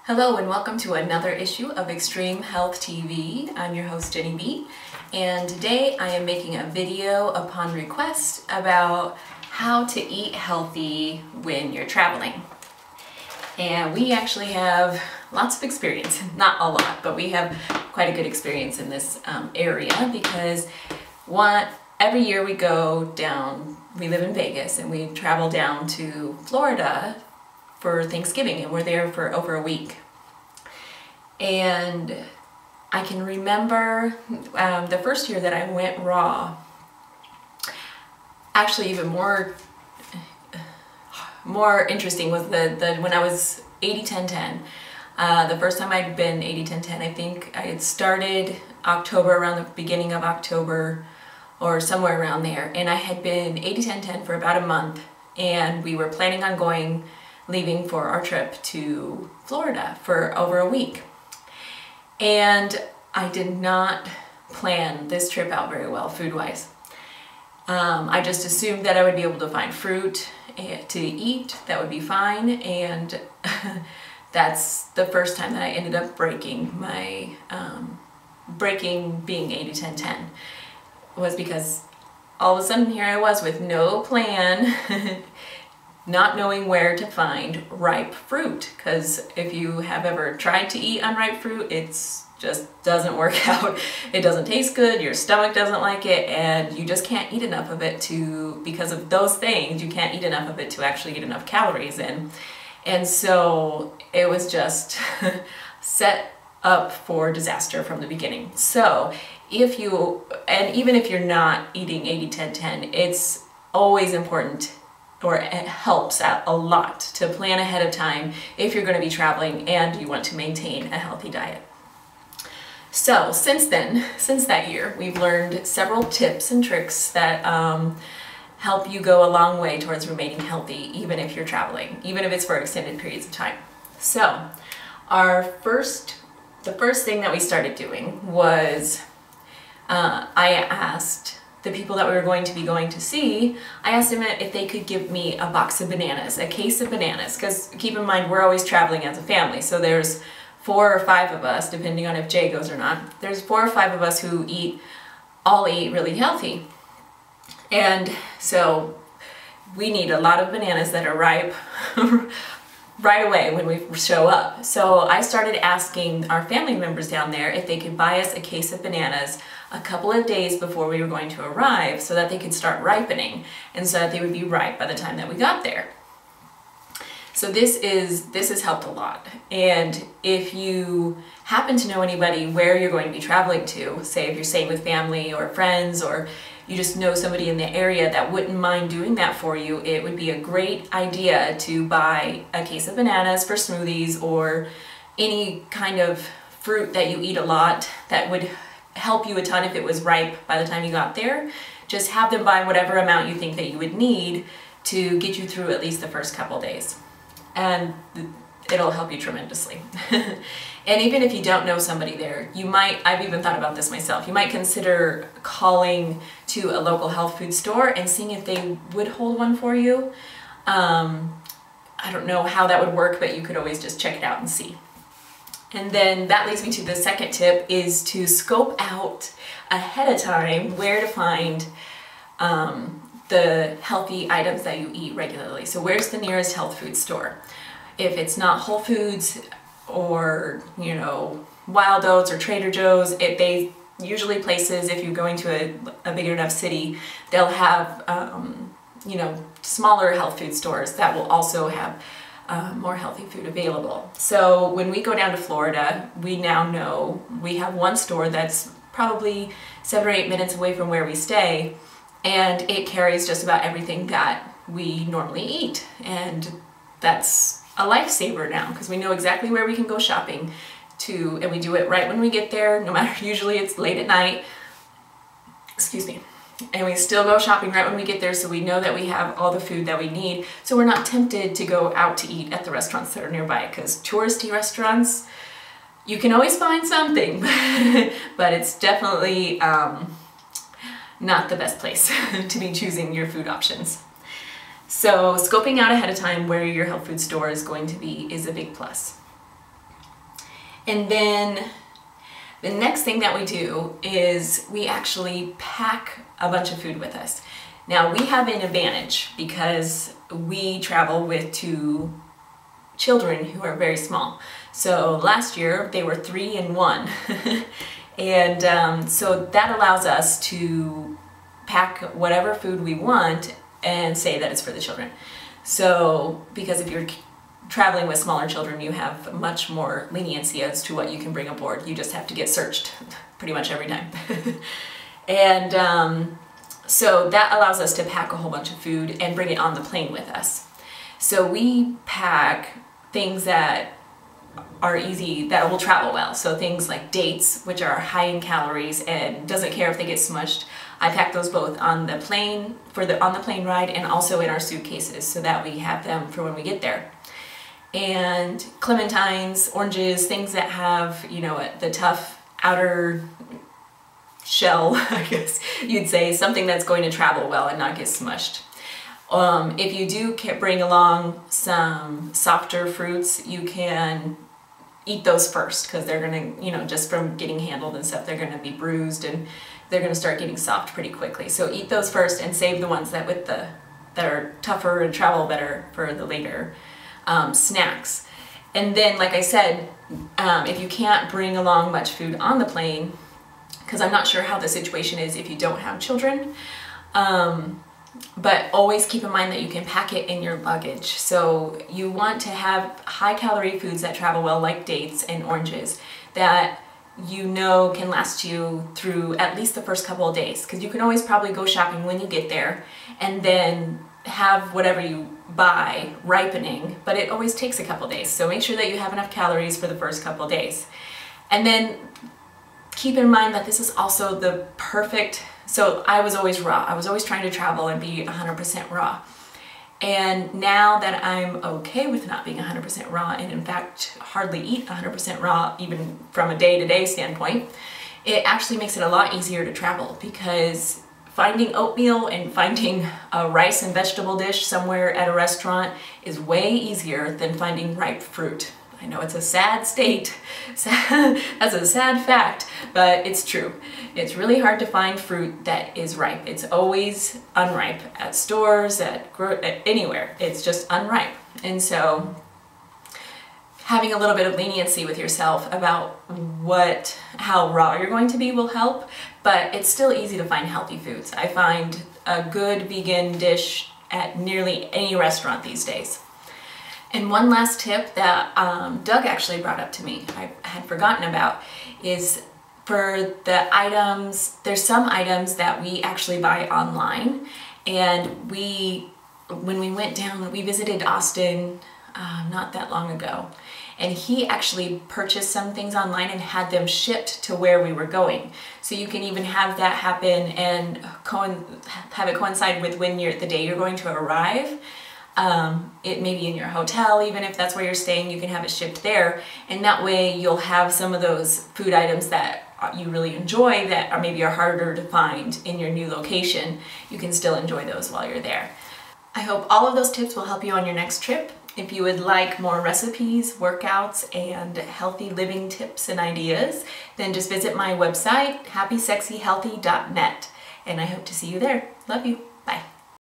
Hello and welcome to another issue of Extreme Health TV. I'm your host Jenny B, and today I am making a video upon request about how to eat healthy when you're traveling. And we actually have lots of experience, not a lot, but we have quite a good experience in this area because every year we go down, we live in Vegas and we travel down to Florida for Thanksgiving, and we're there for over a week. And I can remember the first year that I went raw, actually even more interesting was when I was 80-10-10. The first time I'd been 80-10-10, I think I had started October, around the beginning of October or somewhere around there, and I had been 80-10-10 for about a month, and we were planning on leaving for our trip to Florida for over a week. And I did not plan this trip out very well food-wise. I just assumed that I would be able to find fruit to eat that would be fine, and that's the first time that I ended up breaking being 80-10-10, was because all of a sudden here I was with no plan, not knowing where to find ripe fruit, because if you have ever tried to eat unripe fruit, it just doesn't work out. It doesn't taste good, your stomach doesn't like it, and you just can't eat enough of it because of those things, you can't eat enough of it to actually get enough calories in. And so it was just set up for disaster from the beginning. So even if you're not eating 80-10-10, it's always important, or it helps out a lot, to plan ahead of time if you're going to be traveling and you want to maintain a healthy diet. So since that year, we've learned several tips and tricks that help you go a long way towards remaining healthy, even if you're traveling, even if it's for extended periods of time. So the first thing that we started doing was I asked the people that we were going to see, I asked them if they could give me a box of bananas, a case of bananas, because keep in mind we're always traveling as a family, so there's 4 or 5 of us, depending on if Jay goes or not. There's 4 or 5 of us who all eat really healthy, and so we need a lot of bananas that are ripe right away when we show up. So I started asking our family members down there if they could buy us a case of bananas a couple of days before we were going to arrive, so that they could start ripening and so that they would be ripe by the time that we got there. So this has helped a lot. And if you happen to know anybody where you're going to be traveling to, say if you're staying with family or friends, or you just know somebody in the area that wouldn't mind doing that for you, it would be a great idea to buy a case of bananas for smoothies, or any kind of fruit that you eat a lot that would help you a ton if it was ripe by the time you got there. Just have them buy whatever amount you think that you would need to get you through at least the first couple days. And it'll help you tremendously. And even if you don't know somebody there, I've even thought about this myself, you might consider calling to a local health food store and seeing if they would hold one for you. I don't know how that would work, but you could always just check it out and see. And then that leads me to the second tip, is to scope out ahead of time where to find the healthy items that you eat regularly. So where's the nearest health food store? If it's not Whole Foods or, Wild Oats or Trader Joe's, they usually places, if you're going to a big enough city, they'll have smaller health food stores that will also have more healthy food available. So when we go down to Florida, we now know we have one store that's probably 7 or 8 minutes away from where we stay, and it carries just about everything that we normally eat. And that's a lifesaver now, because we know exactly where we can go shopping and we do it right when we get there, no matter, usually it's late at night, excuse me. And we still go shopping right when we get there, so we know that we have all the food that we need, so we're not tempted to go out to eat at the restaurants that are nearby, because touristy restaurants, you can always find something, but it's definitely not the best place to be choosing your food options. So scoping out ahead of time where your health food store is going to be is a big plus. And then the next thing that we do is we actually pack a bunch of food with us. Now we have an advantage because we travel with 2 children who are very small. So last year they were 3 and 1. And so that allows us to pack whatever food we want and say that it's for the children. So because if you're traveling with smaller children, you have much more leniency as to what you can bring aboard. You just have to get searched pretty much every time. And so that allows us to pack a whole bunch of food and bring it on the plane with us. So we pack things that are easy, that will travel well. So things like dates, which are high in calories and doesn't care if they get smushed. I pack those both on the plane, on the plane ride, and also in our suitcases so that we have them for when we get there. And clementines, oranges, things that have, you know, the tough outer shell, I guess you'd say, something that's going to travel well and not get smushed. If you do bring along some softer fruits, you can eat those first because they're going to, you know, just from getting handled and stuff, they're going to be bruised and they're going to start getting soft pretty quickly. So eat those first and save the ones that are tougher and travel better for the later snacks. And then, like I said, if you can't bring along much food on the plane, because I'm not sure how the situation is if you don't have children, but always keep in mind that you can pack it in your luggage. So you want to have high-calorie foods that travel well, like dates and oranges, that you know can last you through at least the first couple of days, because you can always probably go shopping when you get there and then have whatever you buy ripening, but it always takes a couple days. So make sure that you have enough calories for the first couple of days. And then keep in mind that this is also the perfect, so I was always raw. I was always trying to travel and be 100% raw. And now that I'm okay with not being 100% raw, and in fact hardly eat 100% raw even from a day-to-day standpoint, it actually makes it a lot easier to travel, because finding oatmeal and finding a rice and vegetable dish somewhere at a restaurant is way easier than finding ripe fruit. I know it's a sad state, that's a sad fact, but it's true. It's really hard to find fruit that is ripe. It's always unripe at stores, at anywhere. It's just unripe. And so having a little bit of leniency with yourself about how raw you're going to be will help, but it's still easy to find healthy foods. I find a good vegan dish at nearly any restaurant these days. And one last tip that Doug actually brought up to me, I had forgotten about, is for the items, there's some items that we actually buy online, and when we went down, we visited Austin not that long ago, and he actually purchased some things online and had them shipped to where we were going. So you can even have that happen and have it coincide with the day you're going to arrive. It may be in your hotel, even if that's where you're staying, you can have it shipped there, and that way you'll have some of those food items that you really enjoy that are maybe harder to find in your new location. You can still enjoy those while you're there. I hope all of those tips will help you on your next trip. If you would like more recipes, workouts, and healthy living tips and ideas, then just visit my website, happysexyhealthy.net, and I hope to see you there. Love you. Bye.